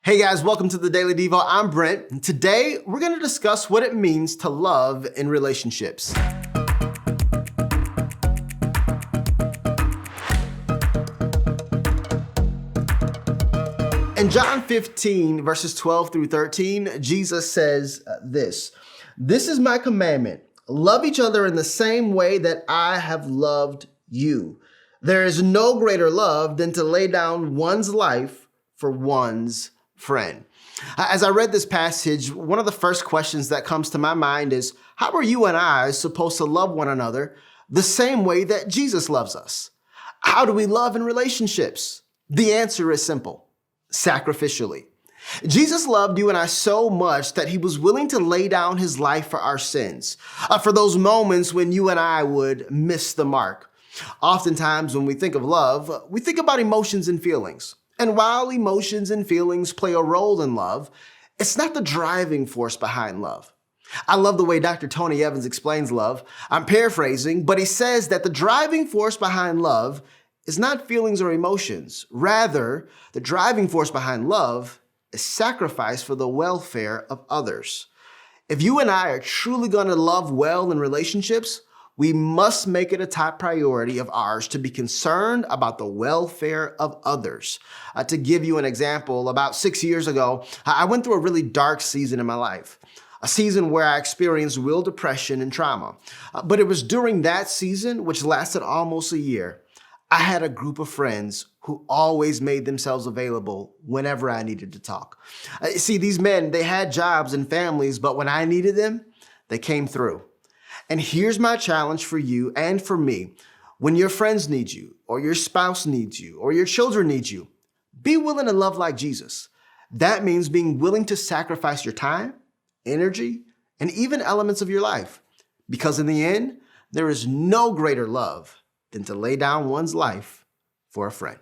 Hey guys, welcome to the Daily Devo. I'm Brent, and today we're going to discuss what it means to love in relationships. In John 15, verses 12 through 13, Jesus says this is my commandment, love each other in the same way that I have loved you. There is no greater love than to lay down one's life for one's friend. As I read this passage, one of the first questions that comes to my mind is, how are you and I supposed to love one another the same way that Jesus loves us? How do we love in relationships? The answer is simple: sacrificially. Jesus loved you and I so much that he was willing to lay down his life for our sins, for those moments when you and I would miss the mark. Oftentimes when we think of love, we think about emotions and feelings. And while emotions and feelings play a role in love, it's not the driving force behind love. I love the way Dr. Tony Evans explains love. I'm paraphrasing, but he says that the driving force behind love is not feelings or emotions. Rather, the driving force behind love is sacrifice for the welfare of others. If you and I are truly going to love well in relationships, we must make it a top priority of ours to be concerned about the welfare of others. To give you an example, about 6 years ago, I went through a really dark season in my life, a season where I experienced real depression and trauma. But it was during that season, which lasted almost a year, I had a group of friends who always made themselves available whenever I needed to talk. See, these men, they had jobs and families, but when I needed them, they came through. And here's my challenge for you and for me. When your friends need you, or your spouse needs you, or your children need you, be willing to love like Jesus. That means being willing to sacrifice your time, energy, and even elements of your life. Because in the end, there is no greater love than to lay down one's life for a friend.